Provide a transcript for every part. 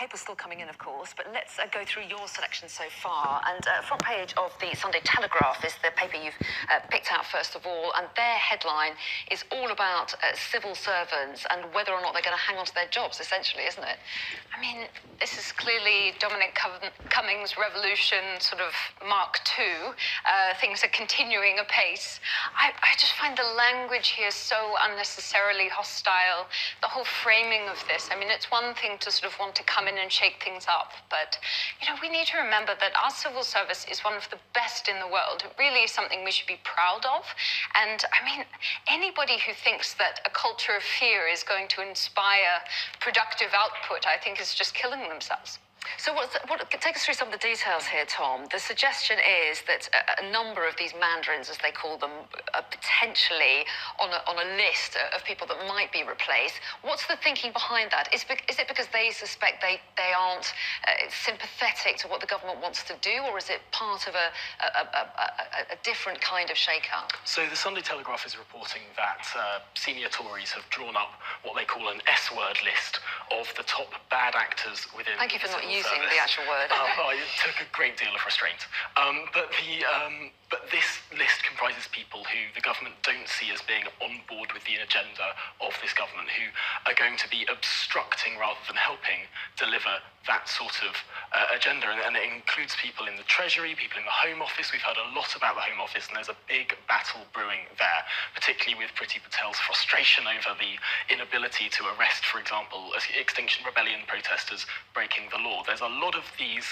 paper's still coming in, of course, but let's go through your selection so far. And front page of the Sunday Telegraph is the paper you've picked out first of all, and their headline is all about civil servants and whether or not they're going to hang on to their jobs, essentially, isn't it? I mean, this is clearly Dominic Cummings' revolution, sort of Mark II. Things are continuing apace. I just find the language here so unnecessarily hostile. The whole framing of this, I mean, it's one thing to sort of want to come in and shake things up, but, you know, we need to remember that our civil service is one of the best in the world. It really is something we should be proud of. And, I mean, anybody who thinks that a culture of fear is going to inspire productive output, I think is just killing themselves. So take us through some of the details here, Tom. The suggestion is that a number of these mandarins, as they call them, are potentially on a list of people that might be replaced. What's the thinking behind that? Is it because they suspect they aren't sympathetic to what the government wants to do, or is it part of a different kind of shake-up? So the Sunday Telegraph is reporting that senior Tories have drawn up what they call an S-word list of the top bad actors within. Thank you for not using service. the actual word. It took a great deal of restraint. But this list comprises people who the government don't see as being on board with the agenda of this government, who are going to be obstructing rather than helping deliver that sort of agenda. And it includes people in the Treasury, people in the Home Office. We've heard a lot about the Home Office, and there's a big battle brewing there, particularly with Priti Patel's frustration over the inability to arrest, for example, Extinction Rebellion protesters breaking the law. There's a lot of these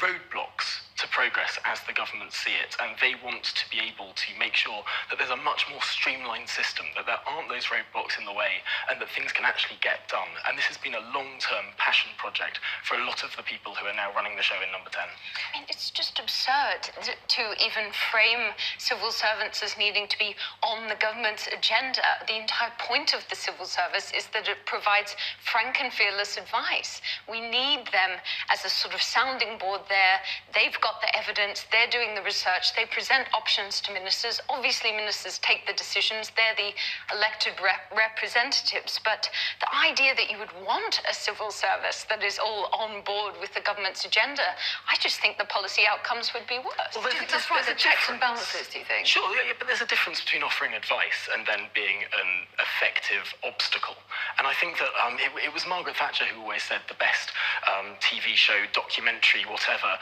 roadblocks to progress as the government see it, and they want to be able to make sure that there's a much more streamlined system, that there aren't those roadblocks in the way, and that things can actually get done. And this has been a long-term passion project for a lot of the people who are now running the show in Number 10. I mean, it's just absurd to even frame civil servants as needing to be on the government's agenda. The entire point of the civil service is that it provides frank and fearless advice. We need them as a sort of sounding board there. They've got the evidence, they're doing the research, they present options to ministers. Obviously, ministers take the decisions, they're the elected representatives, but the idea that you would want a civil service that is all on board with the government's agenda, I just think the policy outcomes would be worse. Well, that's right, the checks and balances, do you think? Sure, yeah, but there's a difference between offering advice and then being an effective obstacle. And I think that it was Margaret Thatcher who always said the best TV show, documentary, whatever,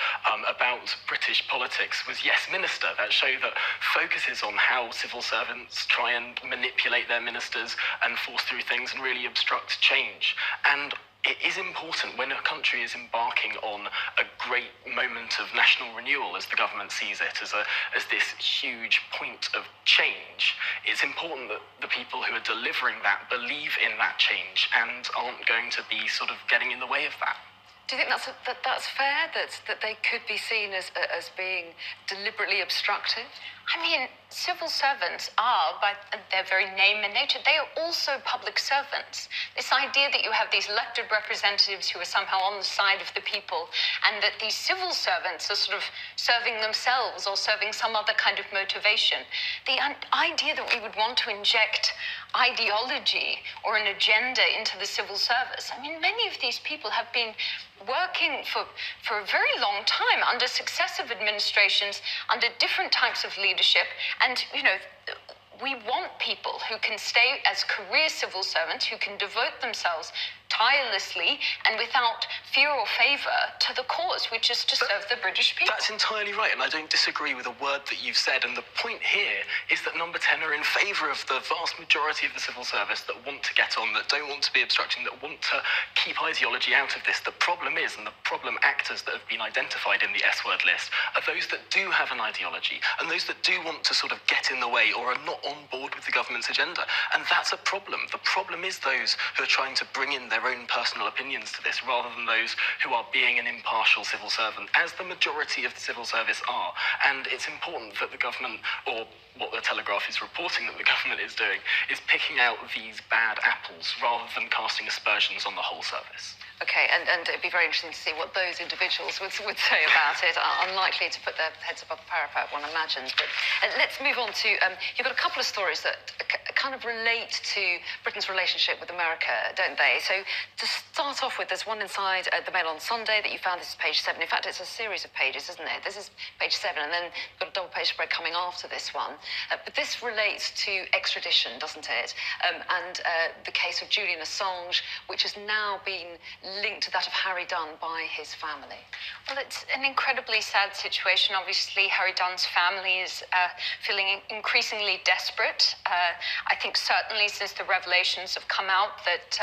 about British politics was Yes Minister, that show that focuses on how civil servants try and manipulate their ministers and force through things and really obstruct change. And it is important when a country is embarking on a great moment of national renewal, as the government sees it, as this huge point of change. It's important that the people who are delivering that believe in that change and aren't going to be sort of getting in the way of that. Do you think that's fair, that they could be seen as being deliberately obstructive? I mean, civil servants are, by their very name and nature, they are also public servants. This idea that you have these elected representatives who are somehow on the side of the people, and that these civil servants are sort of serving themselves or serving some other kind of motivation. The idea that we would want to inject ideology or an agenda into the civil service. I mean, many of these people have been working for a very long time under successive administrations, under different types of leadership, and, you know, we want people who can stay as career civil servants, who can devote themselves tirelessly and without fear or favour to the cause, which is to serve the British people. That's entirely right, and I don't disagree with a word that you've said. And the point here is that Number 10 are in favour of the vast majority of the civil service that want to get on, that don't want to be obstructing, that want to keep ideology out of this. The problem is, and the problem actors that have been identified in the S-word list, are those that do have an ideology, and those that do want to sort of get in the way or are not on board with the government's agenda. And that's a problem. The problem is those who are trying to bring in their own personal opinions to this, rather than those who are being an impartial civil servant, as the majority of the civil service are. And it's important that the government, or what the Telegraph is reporting that the government is doing, is picking out these bad apples rather than casting aspersions on the whole service. Okay, and it'd be very interesting to see what those individuals would say about it. Unlikely to put their heads above the parapet, one imagines. But let's move on to, you've got a couple of stories that kind of relate to Britain's relationship with America, don't they? So to start off with, there's one inside the Mail on Sunday that you found. This is page 7. In fact, it's a series of pages, isn't it? This is page 7, and then you've got a double page spread coming after this one. But this relates to extradition, doesn't it? And the case of Julian Assange, which has now been linked to that of Harry Dunn by his family. Well, it's an incredibly sad situation. Obviously, Harry Dunn's family is feeling increasingly desperate. I think certainly since the revelations have come out that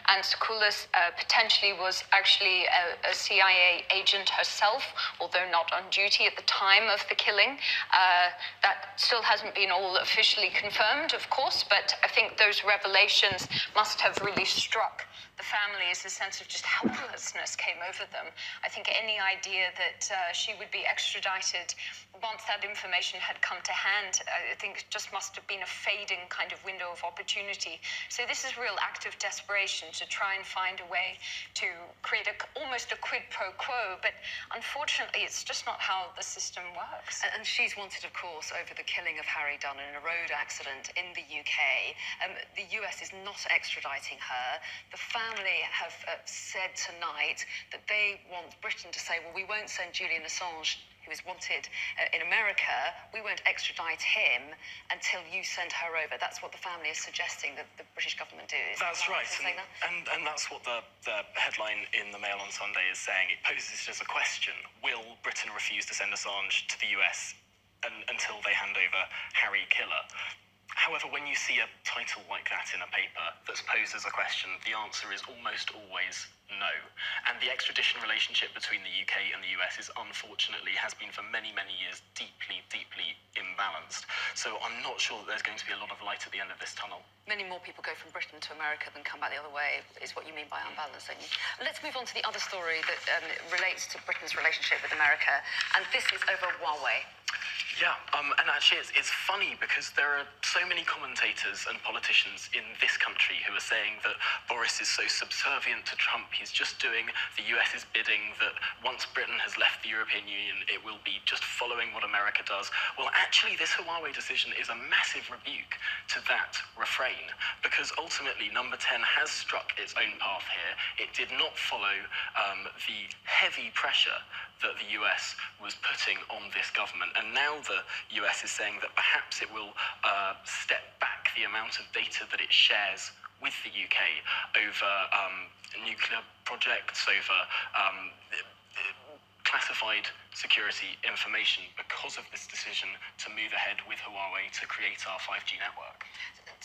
Anne Sakoulas potentially was actually a CIA agent herself, although not on duty at the time of the killing. That still hasn't been all officially confirmed, of course, but I think those revelations must have really struck the family as a sense of just helplessness came over them. I think any idea that she would be extradited once that information had come to hand, I think just must have been a fading kind of window of opportunity. So this is a real act of desperation to try and find a way to create almost a quid pro quo, but unfortunately it's just not how the system works. And she's wanted, of course, over the killing of Harry Dunn in a road accident in the UK. The US is not extraditing her. The family have said tonight that they want Britain to say, well, we won't send Julian Assange, who is wanted in America, we won't extradite him until you send her over. That's what the family is suggesting that the British government do. That's right. And that's what the headline in the Mail on Sunday is saying. It poses it as a question. Will Britain refuse to send Assange to the US until they hand over Harry Killer? However, when you see a title like that in a paper that's posed as a question, the answer is almost always no. And the extradition relationship between the UK and the US unfortunately has been for many, many years deeply, deeply imbalanced. So I'm not sure that there's going to be a lot of light at the end of this tunnel. Many more people go from Britain to America than come back the other way, is what you mean by unbalanced, don't you? Let's move on to the other story that relates to Britain's relationship with America, and this is over Huawei. Yeah, and actually it's funny because there are so many commentators and politicians in this country who are saying that Boris is so subservient to Trump, he's just doing the US's bidding, that once Britain has left the European Union, it will be just following what America does. Well, actually, this Huawei decision is a massive rebuke to that refrain, because ultimately Number 10 has struck its own path here. It did not follow the heavy pressure that the US was putting on this government. And now the US is saying that perhaps it will step back the amount of data that it shares with the UK over nuclear projects, over classified security information because of this decision to move ahead with Huawei to create our 5G network.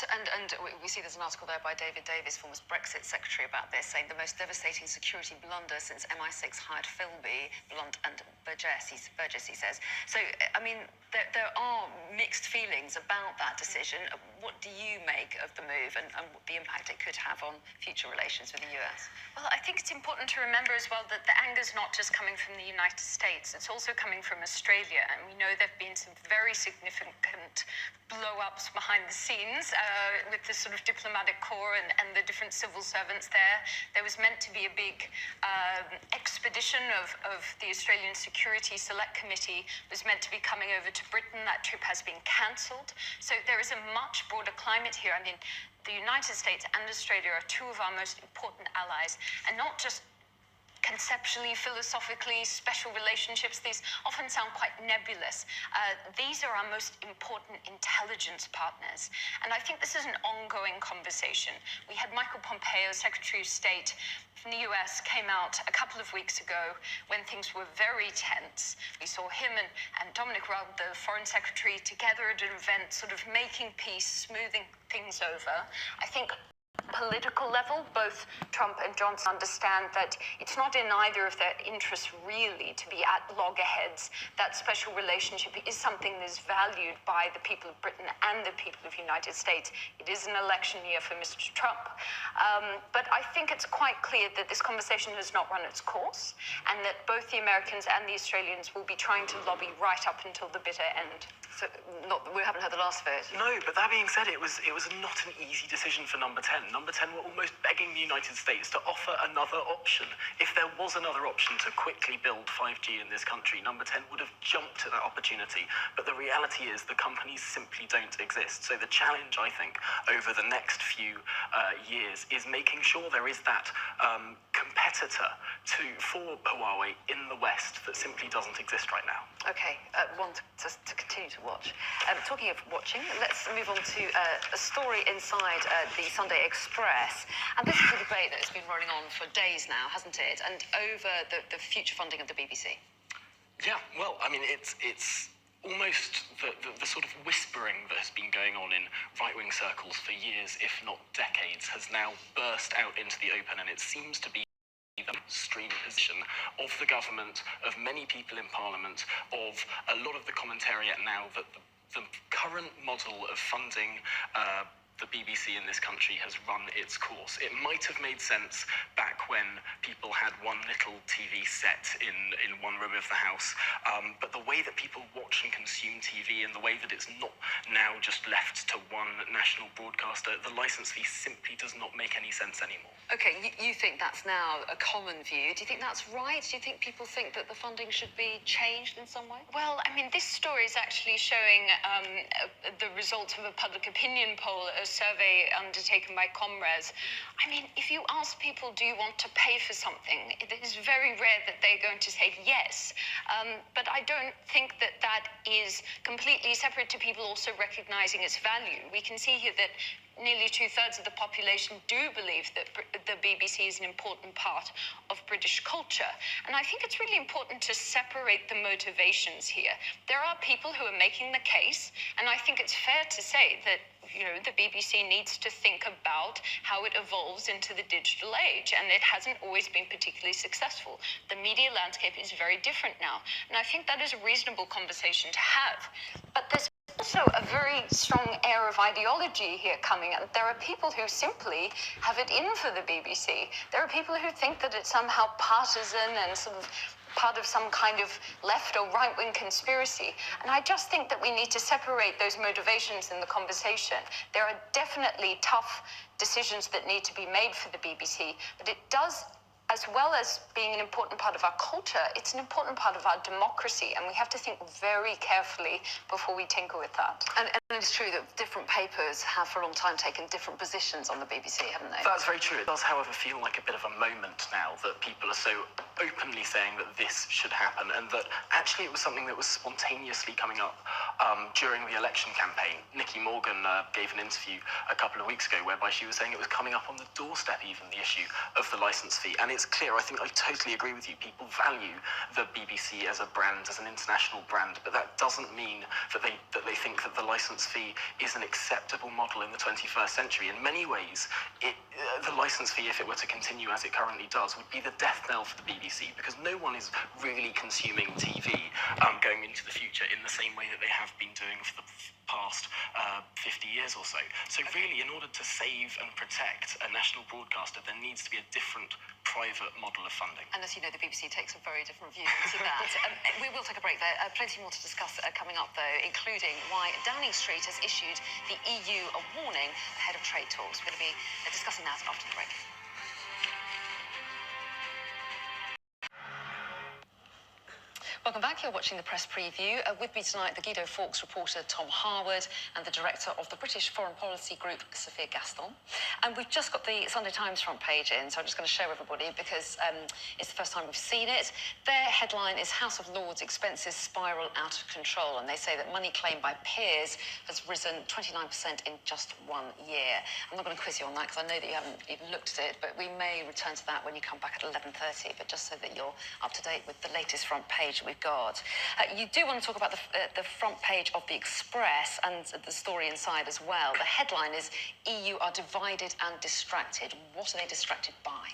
And we see there's an article there by David Davis, former Brexit secretary, about this, saying the most devastating security blunder since MI6 hired Philby, Blunt and Burgess, he says. So, I mean, there are mixed feelings about that decision. What do you make of the move and the impact it could have on future relations with the US? Well, I think it's important to remember as well that the anger's not just coming from the United States, it's also coming from Australia. And we know there have been some very significant blow-ups behind the scenes with the sort of diplomatic corps and the different civil servants there. There was meant to be a big expedition of the Australian Security Select Committee was meant to be coming over to Britain. That trip has been cancelled. So there is a much broader climate here. I mean, the United States and Australia are two of our most important allies, and not just conceptually, philosophically, special relationships. These often sound quite nebulous. These are our most important intelligence partners. And I think this is an ongoing conversation. We had Michael Pompeo, Secretary of State from the US, came out a couple of weeks ago when things were very tense. We saw him and Dominic Raab, the Foreign Secretary, together at an event, sort of making peace, smoothing things over. I think political level, both Trump and Johnson understand that it's not in either of their interests really to be at loggerheads. That special relationship is something that is valued by the people of Britain and the people of the United States. It is an election year for Mr. Trump. But I think it's quite clear that this conversation has not run its course, and that both the Americans and the Australians will be trying to lobby right up until the bitter end. So we haven't heard the last of it. No, but that being said, it was not an easy decision for Number 10. Number Number 10 were almost begging the United States to offer another option. If there was another option to quickly build 5G in this country, Number 10 would have jumped at that opportunity. But the reality is the companies simply don't exist. So the challenge, I think, over the next few years is making sure there is that competitor for Huawei in the West that simply doesn't exist right now. Okay, one to continue to watch. Talking of watching, let's move on to a story inside the Sunday Express. And this is a debate that has been rolling on for days now, hasn't it? And over the future funding of the BBC. Yeah, well, I mean, it's almost the sort of whispering that has been going on in right-wing circles for years, if not decades, has now burst out into the open, and it seems to be the mainstream position of the government, of many people in Parliament, of a lot of the commentariat now that the current model of funding the BBC in this country has run its course. It might have made sense back when people had one little TV set in one room of the house, but the way that people watch and consume TV and the way that it's not now just left to one national broadcaster, the licence fee simply does not make any sense anymore. Okay, you think that's now a common view. Do you think that's right? Do you think people think that the funding should be changed in some way? Well, I mean, this story is actually showing the results of a public opinion poll, a survey undertaken by Comres. I mean, if you ask people, do you want to pay for something, it is very rare that they're going to say yes. But I don't think that that is completely separate to people also recognizing its value. We can see here that nearly 2/3 of the population do believe that the BBC is an important part of British culture. And I think it's really important to separate the motivations here. There are people who are making the case, and I think it's fair to say that the BBC needs to think about how it evolves into the digital age, and it hasn't always been particularly successful. The media landscape is very different now, and I think that is a reasonable conversation to have. But there's also a very strong air of ideology here coming in. There are people who simply have it in for the BBC. There are people who think that it's somehow partisan and sort of part of some kind of left or right-wing conspiracy. And I just think that we need to separate those motivations in the conversation. There are definitely tough decisions that need to be made for the BBC, but it does, as well as being an important part of our culture, it's an important part of our democracy, and we have to think very carefully before we tinker with that. And it's true that different papers have for a long time taken different positions on the BBC, haven't they? That's very true. It does, however, feel like a bit of a moment now that people are so openly saying that this should happen, and that actually it was something that was spontaneously coming up during the election campaign. Nicky Morgan gave an interview a couple of weeks ago whereby she was saying it was coming up on the doorstep, even, the issue of the licence fee. And it's clear, I think I totally agree with you, people value the BBC as a brand, as an international brand, but that doesn't mean that they think that the licence fee is an acceptable model in the 21st century. In many ways, the licence fee, if it were to continue as it currently does, would be the death knell for the BBC, because no one is really consuming TV going into the future in the same way that they have been doing for the past 50 years or so. So really, in order to save and protect a national broadcaster, there needs to be a different private model of funding. And as you know, the BBC takes a very different view to that. We will take a break there. Plenty more to discuss coming up, though, including why Downing Street has issued the EU a warning ahead of trade talks. We're going to be discussing that after the break. Welcome back. You're watching the Press Preview. With me tonight, the Guido Fawkes reporter Tom Harwood and the director of the British Foreign Policy Group, Sophia Gaston. And we've just got the Sunday Times front page in, so I'm just going to show everybody because it's the first time we've seen it. Their headline is House of Lords expenses spiral out of control, and they say that money claimed by peers has risen 29% in just 1 year. I'm not going to quiz you on that because I know that you haven't even looked at it, but we may return to that when you come back at 11:30, but just so that you're up to date with the latest front page we've got. You do want to talk about the front page of the Express and the story inside as well. The headline is EU are divided and distracted. What are they distracted by?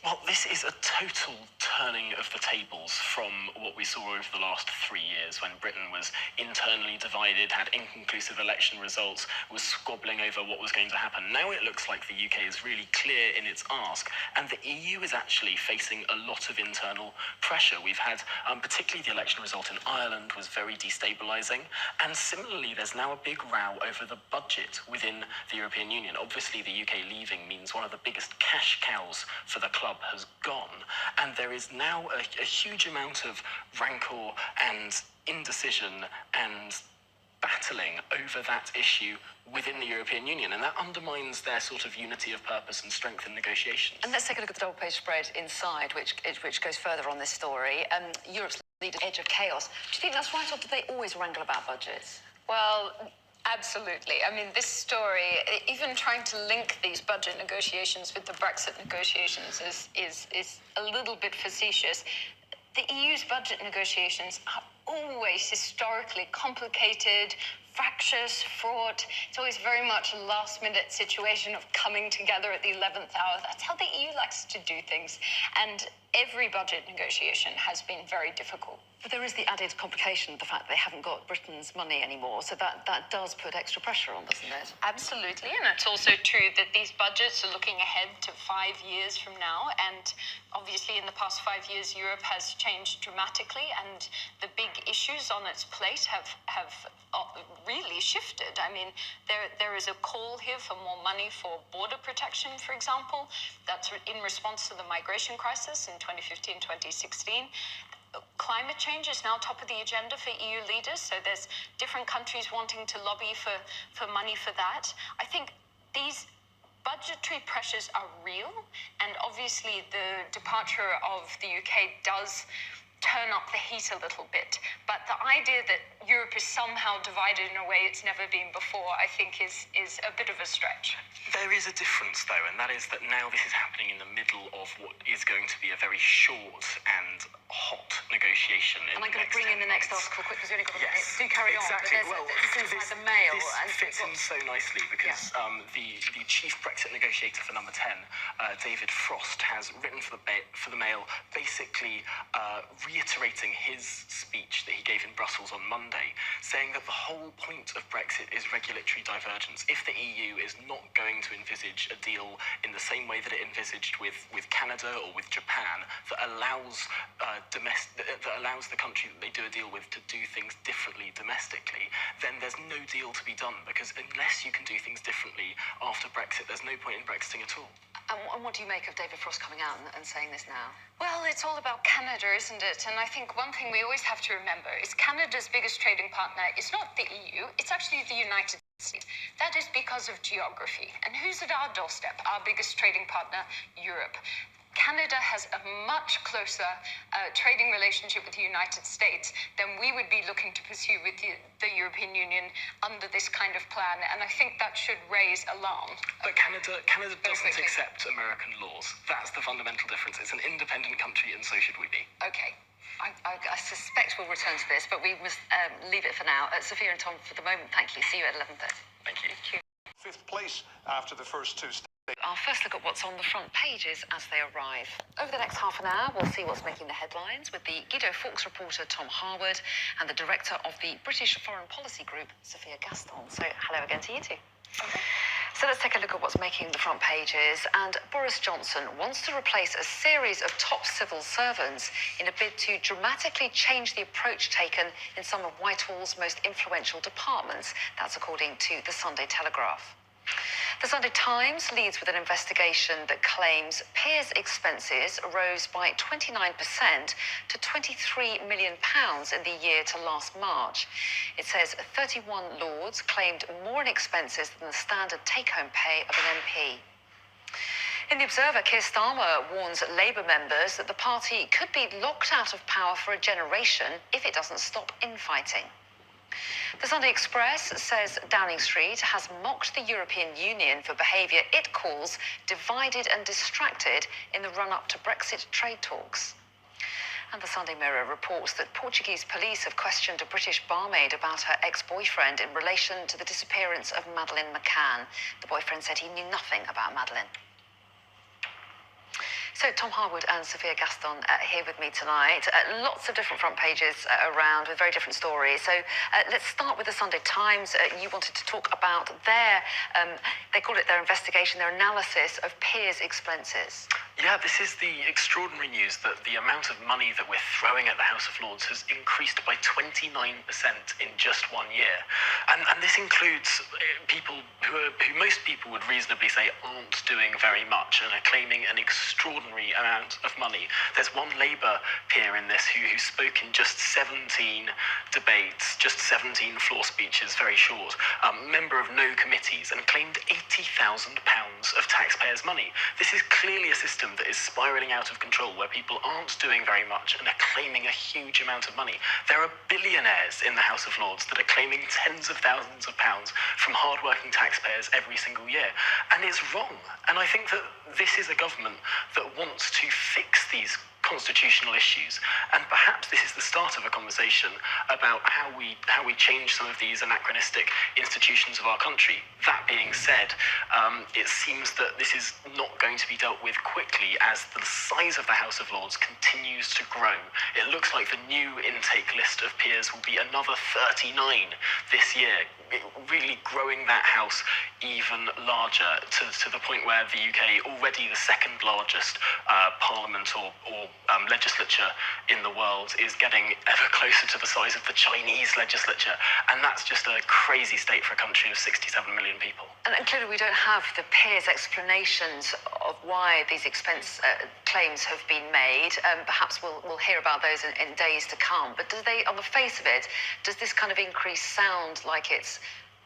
Well, this is a total turning of the tables from what we saw over the last 3 years when Britain was internally divided, had inconclusive election results, was squabbling over what was going to happen. Now it looks like the UK is really clear in its ask, and the EU is actually facing a lot of internal pressure. We've had, particularly the election result in Ireland was very destabilising, and similarly there's now a big row over the budget within the European Union. Obviously the UK leaving means one of the biggest cash cows for the club has gone, and there is now a huge amount of rancour and indecision and battling over that issue within the European Union, and that undermines their sort of unity of purpose and strength in negotiations. And let's take a look at the double-page spread inside, which goes further on this story. Europe's leaders edge of chaos. Do you think that's right, or do they always wrangle about budgets? Well, absolutely. I mean, this story, even trying to link these budget negotiations with the Brexit negotiations is a little bit facetious. The EU's budget negotiations are always historically complicated, fractious, fraught. It's always very much a last-minute situation of coming together at the 11th hour. That's how the EU likes to do things. And every budget negotiation has been very difficult. But there is the added complication of the fact that they haven't got Britain's money anymore, so that does put extra pressure on, doesn't it? Absolutely, and it's also true that these budgets are looking ahead to 5 years from now, and obviously in the past 5 years Europe has changed dramatically, and the big issues on its plate have really shifted. I mean, there is a call here for more money for border protection, for example. That's in response to the migration crisis in 2015, 2016. Climate change is now top of the agenda for EU leaders, so there's different countries wanting to lobby for money for that. I think these budgetary pressures are real, and obviously the departure of the UK does turn up the heat a little bit. But the idea that Europe is somehow divided in a way it's never been before, I think is a bit of a stretch. There is a difference, though, and that is that now this is happening in the middle of what is going to be a very short and hot negotiation. And I'm going to bring in the next article quick because we only got a minute. Do carry exactly. on. But this is inside the Mail. This fits in so nicely because the chief Brexit negotiator for Number 10, David Frost, has written for the Mail, basically reiterating his speech that he gave in Brussels on Monday, saying that the whole point of Brexit is regulatory divergence. If the EU is not going to envisage a deal in the same way that it envisaged with Canada or with Japan, that allows the country that they do a deal with to do things differently domestically, then there's no deal to be done, because unless you can do things differently after Brexit, there's no point in Brexiting at all. And what do you make of David Frost coming out and saying this now? Well, it's all about Canada, isn't it? And I think one thing we always have to remember is Canada's biggest trading partner is not the EU, it's actually the United States. That is because of geography. And who's at our doorstep? Our biggest trading partner, Europe. Canada has a much closer trading relationship with the United States than we would be looking to pursue with the European Union under this kind of plan, and I think that should raise alarm. But Canada doesn't accept American laws. That's the fundamental difference. It's an independent country, and so should we be. Okay. I suspect we'll return to this, but we must leave it for now. Sophia and Tom, for the moment, thank you. See you at 11:30. Thank you. Fifth place after the first two stages. Our first look at what's on the front pages as they arrive. Over the next half an hour, we'll see what's making the headlines with the Guido Fawkes reporter Tom Harwood and the director of the British Foreign Policy Group, Sophia Gaston. So hello again to you two. So let's take a look at what's making the front pages. And Boris Johnson wants to replace a series of top civil servants in a bid to dramatically change the approach taken in some of Whitehall's most influential departments. That's according to the Sunday Telegraph. The Sunday Times leads with an investigation that claims Pear's expenses rose by 29% to £23 million in the year to last March. It says 31 lords claimed more in expenses than the standard take-home pay of an MP. In The Observer, Keir Starmer warns Labour members that the party could be locked out of power for a generation if it doesn't stop infighting. The Sunday Express says Downing Street has mocked the European Union for behaviour it calls divided and distracted in the run-up to Brexit trade talks. And the Sunday Mirror reports that Portuguese police have questioned a British barmaid about her ex-boyfriend in relation to the disappearance of Madeleine McCann. The boyfriend said he knew nothing about Madeleine. So Tom Harwood and Sophia Gaston here with me tonight. Lots of different front pages around with very different stories. So let's start with the Sunday Times. You wanted to talk about their, they call it their investigation, their analysis of peers' expenses. Yeah, this is the extraordinary news that the amount of money that we're throwing at the House of Lords has increased by 29% in just 1 year. And this includes people who most people would reasonably say aren't doing very much and are claiming an extraordinary amount of money. There's one Labour peer in this who spoke in just 17 debates, just 17 floor speeches, very short, member of no committees, and claimed £80,000 of taxpayers' money. This is clearly a system that is spiralling out of control, where people aren't doing very much and are claiming a huge amount of money. There are billionaires in the House of Lords that are claiming tens of thousands of pounds from hardworking taxpayers every single year. And it's wrong. And I think that this is a government that wants to fix these constitutional issues, and perhaps this is the start of a conversation about how we change some of these anachronistic institutions of our country. That being said, it seems that this is not going to be dealt with quickly as the size of the House of Lords continues to grow. It looks like the new intake list of peers will be another 39 this year, really growing that house even larger to the point where the UK, already the second largest parliament or legislature in the world, is getting ever closer to the size of the Chinese legislature. And that's just a crazy state for a country of 67 million people. And clearly we don't have the peers' explanations of why these expense claims have been made. Perhaps we'll hear about those in days to come. But do they, on the face of it, does this kind of increase sound like it's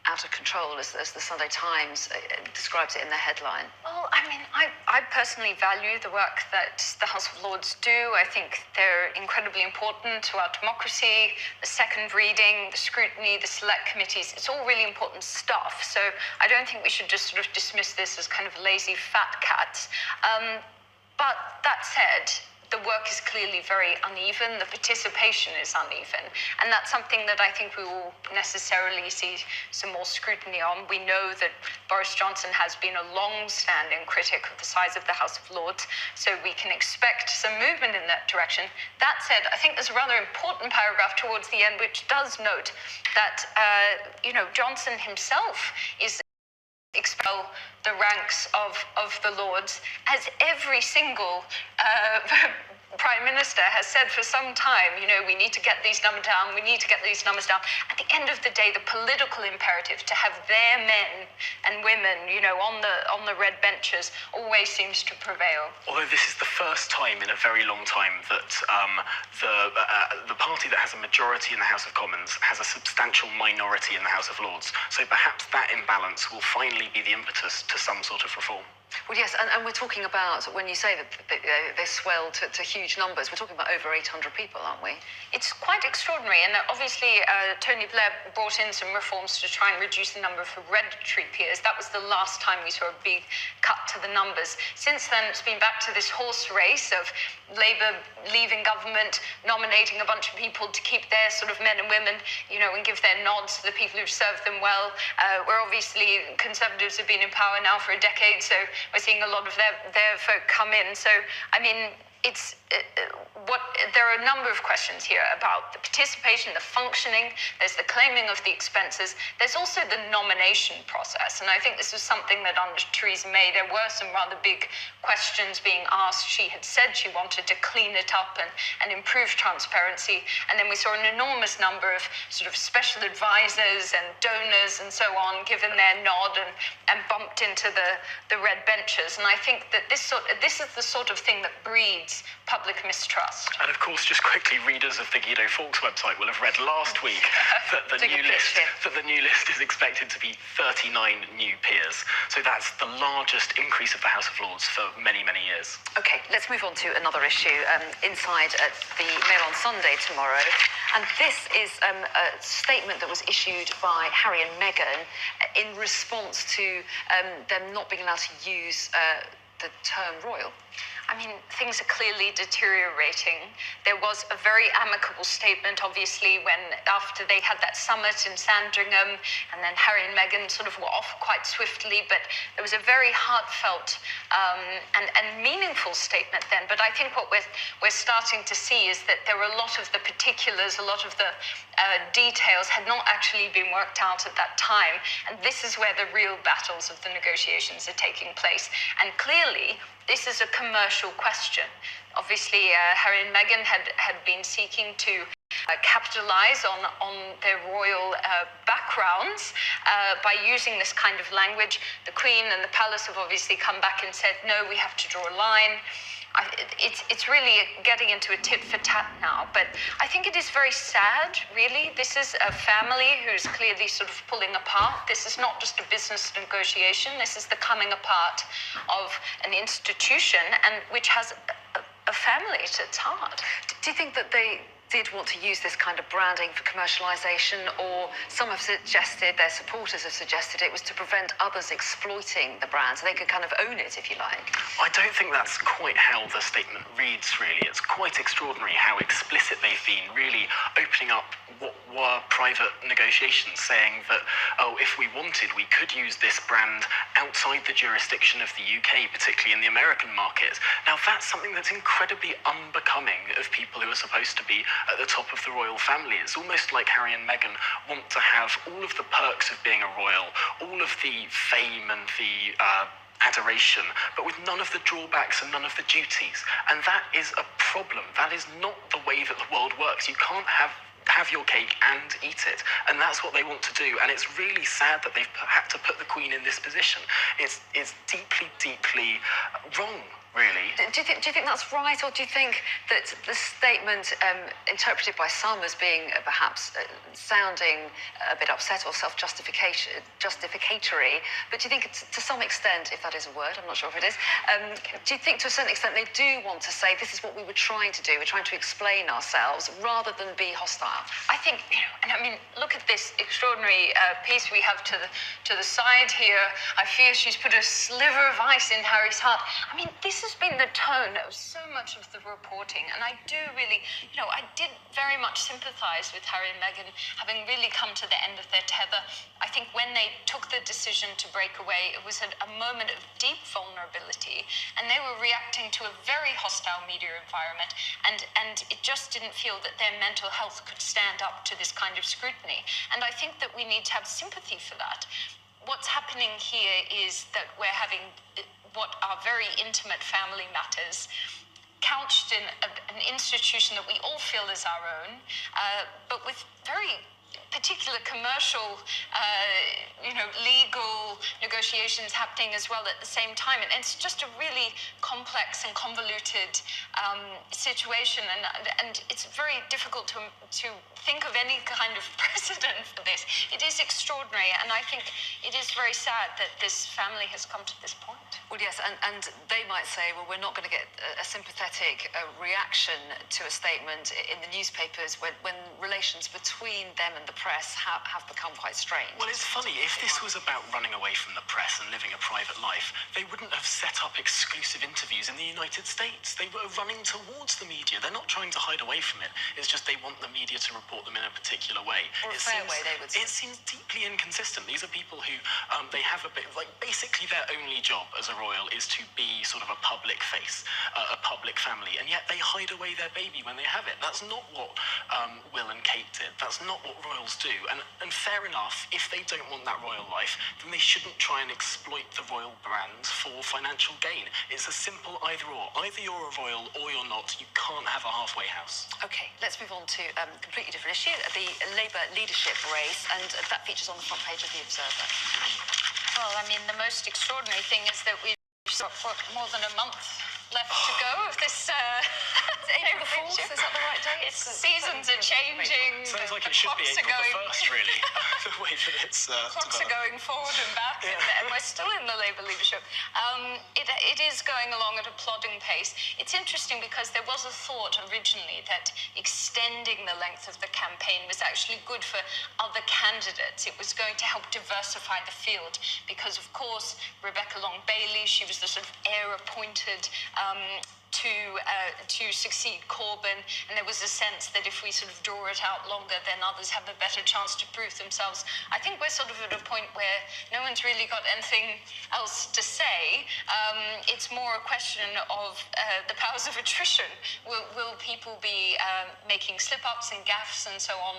out of control, as the Sunday Times describes it in their headline? Well, I mean, I personally value the work that the House of Lords do. I think they're incredibly important to our democracy. The second reading, the scrutiny, the select committees, it's all really important stuff. So I don't think we should just sort of dismiss this as kind of lazy fat cats. But that said, the work is clearly very uneven, the participation is uneven, and that's something that I think we will necessarily see some more scrutiny on. We know that Boris Johnson has been a long-standing critic of the size of the House of Lords, so we can expect some movement in that direction. That said, I think there's a rather important paragraph towards the end which does note that, Johnson himself is expel the ranks of the Lords, as every single Prime Minister has said for some time, we need to get these numbers down, we need to get these numbers down. At the end of the day, the political imperative to have their men and women, on the red benches always seems to prevail. Although this is the first time in a very long time that the party that has a majority in the House of Commons has a substantial minority in the House of Lords. So perhaps that imbalance will finally be the impetus to some sort of reform. Well, yes, and we're talking about, when you say that they swell to huge numbers, we're talking about over 800 people, aren't we? It's quite extraordinary, and obviously Tony Blair brought in some reforms to try and reduce the number of hereditary peers. That was the last time we saw a big cut to the numbers. Since then, it's been back to this horse race of Labour leaving government, nominating a bunch of people to keep their sort of men and women, and give their nods to the people who've served them well. Where obviously Conservatives have been in power now for a decade, so we're seeing a lot of their folk come in. So, I mean, there are a number of questions here about the participation, the functioning. There's the claiming of the expenses. There's also the nomination process. And I think this was something that under Theresa May, there were some rather big questions being asked. She had said she wanted to clean it up and improve transparency. And then we saw an enormous number of sort of special advisors and donors and so on given their nod and bumped into the red benches. And I think that this is the sort of thing that breeds public mistrust. And of course, just quickly, readers of the Guido Fawkes website will have read last week that the new list is expected to be 39 new peers. So that's the largest increase of the House of Lords for many, many years. Okay, let's move on to another issue inside the Mail on Sunday tomorrow. And this is a statement that was issued by Harry and Meghan in response to them not being allowed to use the term royal. I mean, things are clearly deteriorating. There was a very amicable statement, obviously, after they had that summit in Sandringham, and then Harry and Meghan sort of were off quite swiftly, but there was a very heartfelt and meaningful statement then. But I think what we're starting to see is that there were a lot of the particulars, a lot of the details had not actually been worked out at that time. And this is where the real battles of the negotiations are taking place. And clearly, this is a commercial question. Obviously, Harry and Meghan had been seeking to capitalize on their royal backgrounds by using this kind of language. The Queen and the Palace have obviously come back and said, no, we have to draw a line. It's really getting into a tit for tat now, but I think it is very sad, really. This is a family who's clearly sort of pulling apart. This is not just a business negotiation. This is the coming apart of an institution, and which has a family at its heart. Do you think that they did want to use this kind of branding for commercialisation, or some have suggested, their supporters have suggested it was to prevent others exploiting the brand so they could kind of own it, if you like? I don't think that's quite how the statement reads, really. It's quite extraordinary how explicit they've been, really opening up what were private negotiations, saying that, oh, if we wanted, we could use this brand outside the jurisdiction of the UK, particularly in the American market. Now, that's something that's incredibly unbecoming of people who are supposed to be at the top of the royal family. It's almost like Harry and Meghan want to have all of the perks of being a royal, all of the fame and the adoration, but with none of the drawbacks and none of the duties. And that is a problem. That is not the way that the world works. You can't have your cake and eat it. And that's what they want to do. And it's really sad that they've had to put the Queen in this position. It's deeply, deeply wrong, really. Do you think that's right, or do you think that the statement, interpreted by some as being perhaps sounding a bit upset or justificatory, but do you think to some extent, if that is a word, I'm not sure if it is, do you think to a certain extent they do want to say this is what we were trying to do, we're trying to explain ourselves rather than be hostile? I think, and I mean, look at this extraordinary piece we have to the side here. I fear she's put a sliver of ice in Harry's heart. I mean, this has been the tone of so much of the reporting, and I do really, I did very much sympathize with Harry and Meghan having really come to the end of their tether. I think when they took the decision to break away, it was a moment of deep vulnerability, and they were reacting to a very hostile media environment, and it just didn't feel that their mental health could stand up to this kind of scrutiny. And I think that we need to have sympathy for that. What's happening here is that we're having what are very intimate family matters couched in an institution that we all feel is our own, but with very particular commercial, legal negotiations happening as well at the same time. And it's just a really complex and convoluted situation. And it's very difficult to think of any kind of precedent for this. It is extraordinary. And I think it is very sad that this family has come to this point. Well, yes, and they might say, well, we're not going to get a sympathetic reaction to a statement in the newspapers when relations between them and the press have become quite strained. Well, it's funny, if this was about running away from the press and living a private life, they wouldn't have set up exclusive interviews in the United States. They were running towards the media. They're not trying to hide away from it. It's just they want the media to report them in a particular way. Or a fair way, they would say. It seems deeply inconsistent. These are people who, they have a bit, basically their only job as a royal is to be sort of a public face, a public family, and yet they hide away their baby when they have it. That's not what Will and Kate did. That's not what royals do. And fair enough, if they don't want that royal life, then they shouldn't try and exploit the royal brand for financial gain. It's a simple either or. Either you're a royal or you're not. You can't have a halfway house. Okay, let's move on to a completely different issue, the Labour leadership race, and that features on the front page of The Observer. Well, I mean, the most extraordinary thing is that we've got more than a month left to go of this. April the 4th, is that the right date? Seasons are changing. Sounds like it should be April the 1st, really. The way that it's clocks are going forward and back, and we're still in the Labour leadership. It is going along at a plodding pace. It's interesting because there was a thought originally that extending the length of the campaign was actually good for other candidates. It was going to help diversify the field because, of course, Rebecca Long Bailey, she was the sort of heir-appointed to succeed Corbyn, and there was a sense that if we sort of draw it out longer, then others have a better chance to prove themselves. I think we're sort of at a point where no one's really got anything else to say. It's more a question of the powers of attrition. Will people be making slip-ups and gaffes and so on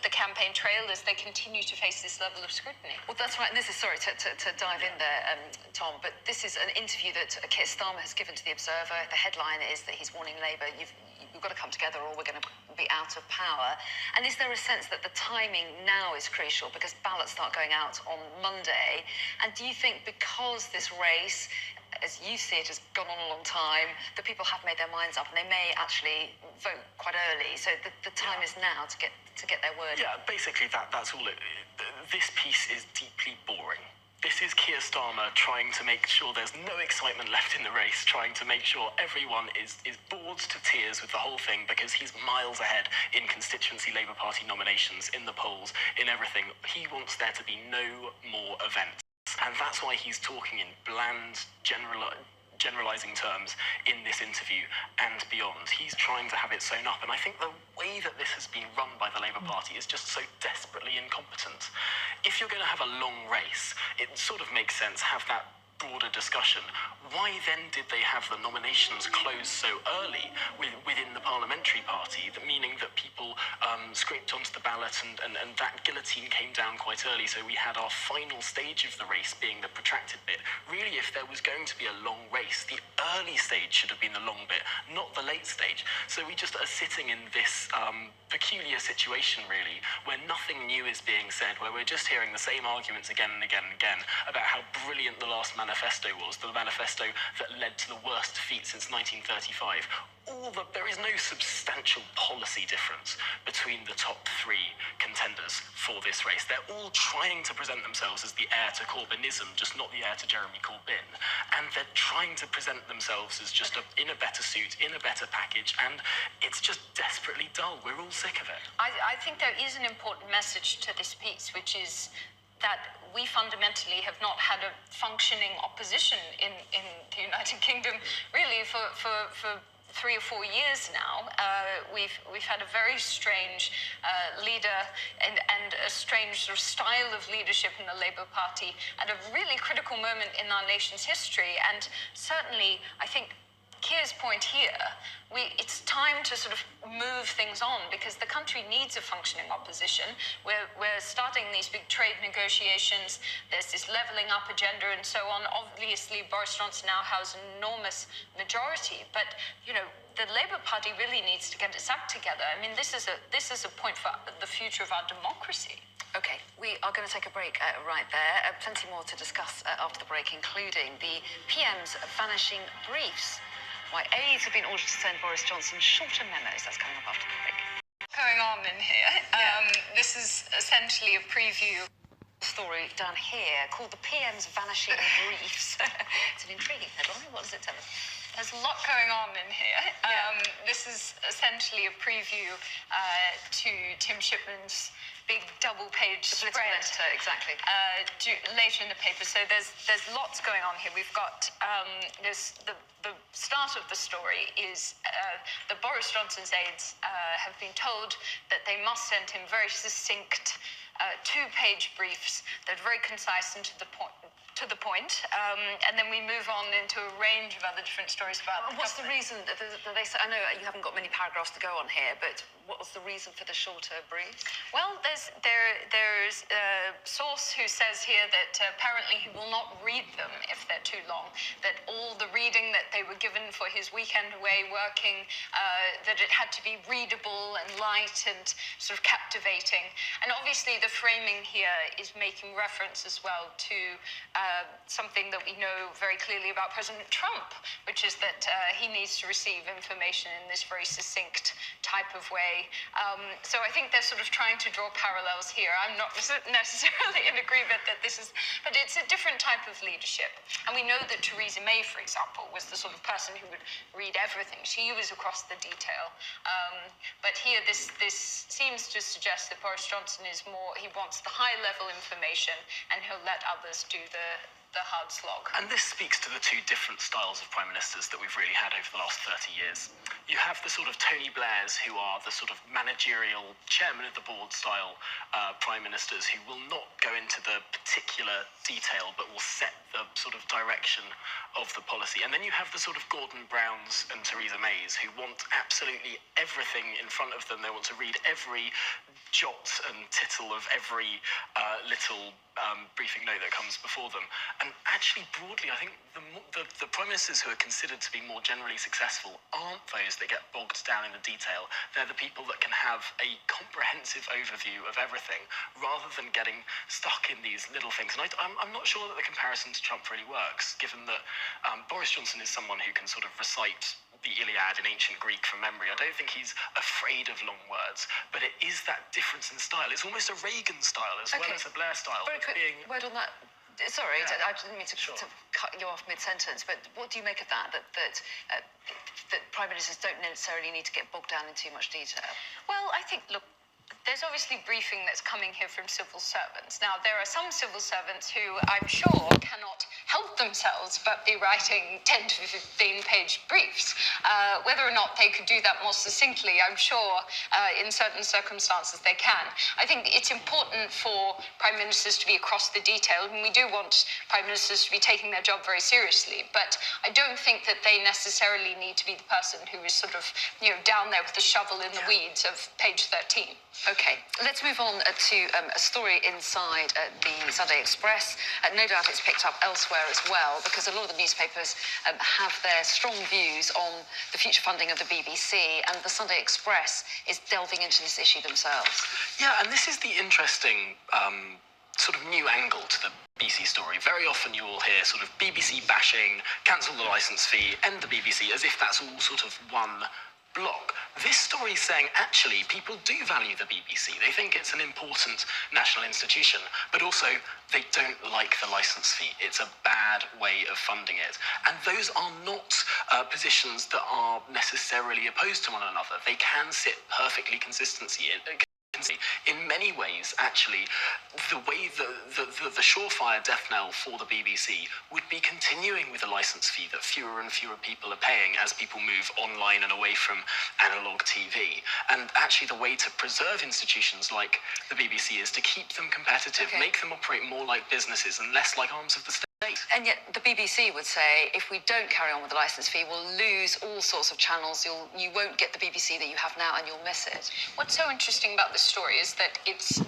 the campaign trail as they continue to face this level of scrutiny? Well, that's right. And this is, sorry to dive in there, Tom, but this is an interview that Keir Starmer has given to The Observer. The headline is that he's warning Labour, we've got to come together or we're going to be out of power. And is there a sense that the timing now is crucial because ballots start going out on Monday? And do you think because this race, as you see it, has gone on a long time, that people have made their minds up and they may actually vote quite early? So the time is now to get their word. Yeah, basically that's all. This piece is deeply boring. This is Keir Starmer trying to make sure there's no excitement left in the race, trying to make sure everyone is bored to tears with the whole thing because he's miles ahead in constituency Labour Party nominations, in the polls, in everything. He wants there to be no more events. And that's why he's talking in bland, generalizing terms in this interview and beyond. He's trying to have it sewn up, and I think the way that this has been run by the Labour Party is just so desperately incompetent. If you're going to have a long race, it sort of makes sense, have that broader discussion. Why then did they have the nominations closed so early within the parliamentary party, meaning that people scraped onto the ballot and that guillotine came down quite early, so we had our final stage of the race being the protracted bit. Really, if there was going to be a long race, the early stage should have been the long bit, not the late stage. So we just are sitting in this peculiar situation, really, where nothing new is being said, where we're just hearing the same arguments again and again and again about how brilliant the last manifesto was, the manifesto that led to the worst defeat since 1935. There is no substantial policy difference between the top three contenders for this race. They're all trying to present themselves as the heir to Corbynism, just not the heir to Jeremy Corbyn. And they're trying to present themselves as just in a better suit, in a better package, and it's just desperately dull. We're all sick of it. I think there is an important message to this piece, which is that we fundamentally have not had a functioning opposition in the United Kingdom, really, for 3 or 4 years now. We've had a very strange leader and a strange sort of style of leadership in the Labour Party at a really critical moment in our nation's history. And certainly, I think Keir's point here, it's time to sort of move things on because the country needs a functioning opposition. We're starting these big trade negotiations. There's this levelling up agenda and so on. Obviously, Boris Johnson now has an enormous majority, but the Labour Party really needs to get its act together. I mean, this is a point for the future of our democracy. Okay, we are going to take a break right there. Plenty more to discuss after the break, including the PM's vanishing briefs. Why aides have been ordered to send Boris Johnson shorter memos. That's coming up after the break. Going on in here. This is essentially a preview. Story down here called the PM's vanishing briefs. It's an intriguing headline. What does it tell us? There's a lot going on in here. This is essentially a preview to Tim Shipman's big double-page spread. Exactly. Later in the paper. So there's lots going on here. We've got the start of the story is that Boris Johnson's aides have been told that they must send him very succinct 2-page briefs that are very concise and to the point. And then we move on into a range of other different stories about what's the reason that they say? I know you haven't got many paragraphs to go on here, but what was the reason for the shorter briefs? Well, there's a source who says here that apparently he will not read them if they're too long, that all the reading that they were given for his weekend away working, that it had to be readable and light and sort of captivating. And obviously the framing here is making reference as well to something that we know very clearly about President Trump, which is that he needs to receive information in this very succinct type of way. So I think they're sort of trying to draw parallels here. I'm not necessarily in agreement that this is, but it's a different type of leadership. And we know that Theresa May, for example, was the sort of person who would read everything. She was across the detail. But here, this seems to suggest that Boris Johnson is more, he wants the high-level information, and he'll let others do the hard slog. And this speaks to the two different styles of prime ministers that we've really had over the last 30 years. You have the sort of Tony Blairs, who are the sort of managerial chairman of the board style prime ministers, who will not go into the particular detail but will set the sort of direction of the policy. And then you have the sort of Gordon Browns and Theresa Mays, who want absolutely everything in front of them. They want to read every jot and tittle of every little briefing note that comes before them. And actually, broadly, I think the prime ministers who are considered to be more generally successful aren't those that get bogged down in the detail. They're the people that can have a comprehensive overview of everything, rather than getting stuck in these little things. And I'm not sure that the comparison to Trump really works, given that Boris Johnson is someone who can sort of recite the Iliad in ancient Greek from memory. I don't think he's afraid of long words, but it is that difference in style. It's almost a Reagan style as well as a Blair style. Very quick word on that. Sorry, Yeah. I didn't mean to cut you off mid-sentence, but what do you make of that? That prime ministers don't necessarily need to get bogged down in too much detail? Well, I think, look, there's obviously briefing that's coming here from civil servants. Now, there are some civil servants who I'm sure cannot help themselves but be writing 10 to 15-page briefs. Whether or not they could do that more succinctly, I'm sure in certain circumstances they can. I think it's important for prime ministers to be across the detail, and we do want prime ministers to be taking their job very seriously, but I don't think that they necessarily need to be the person who is sort of, down there with the shovel in the weeds of page 13. Okay, let's move on to a story inside the Sunday Express. No doubt it's picked up elsewhere as well, because a lot of the newspapers have their strong views on the future funding of the BBC, and the Sunday Express is delving into this issue themselves. Yeah, and this is the interesting sort of new angle to the BBC story. Very often you will hear sort of BBC bashing, cancel the licence fee, end the BBC, as if that's all sort of one block. This story is saying, actually, people do value the BBC. They think it's an important national institution, but also they don't like the licence fee. It's a bad way of funding it. And those are not positions that are necessarily opposed to one another. They can sit perfectly consistently in many ways. Actually, the way the surefire death knell for the BBC would be continuing with a licence fee that fewer and fewer people are paying as people move online and away from analogue TV. And actually, the way to preserve institutions like the BBC is to keep them competitive, make them operate more like businesses and less like arms of the state. And yet the BBC would say, if we don't carry on with the licence fee, we'll lose all sorts of channels. You won't get the BBC that you have now, and you'll miss it. What's so interesting about this story is that it's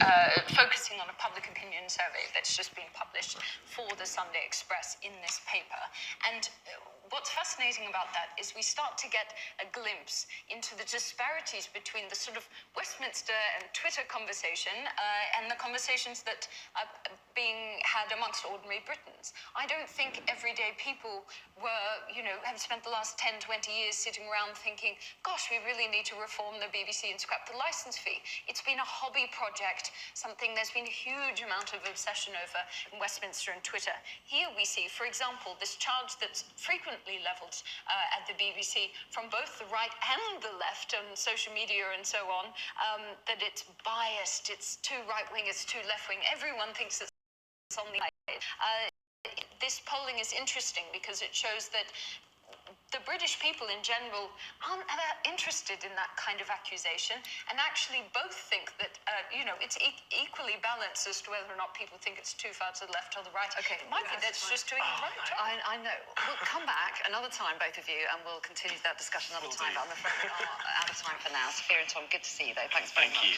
focusing on a public opinion survey that's just been published for the Sunday Express in this paper. And what's fascinating about that is we start to get a glimpse into the disparities between the sort of Westminster and Twitter conversation and the conversations that are being had amongst ordinary Britons. I don't think everyday people have spent the last 10, 20 years sitting around thinking, gosh, we really need to reform the BBC and scrap the licence fee. It's been a hobby project, something there's been a huge amount of obsession over in Westminster and Twitter. Here we see, for example, this charge that's frequently levelled at the BBC from both the right and the left on social media and so on, that it's biased, it's too right-wing, it's too left-wing. Everyone thinks it's on the this polling is interesting because it shows that the British people in general aren't that interested in that kind of accusation, and actually both think that it's equally balanced as to whether or not people think it's too far to the left or the right. Okay, it might be that's just doing the right job. I know. We'll come back another time, both of you, and we'll continue that discussion another time. But I'm afraid we are out of time for now. Sophia and Tom, good to see you, though. Thanks very much. Thank you.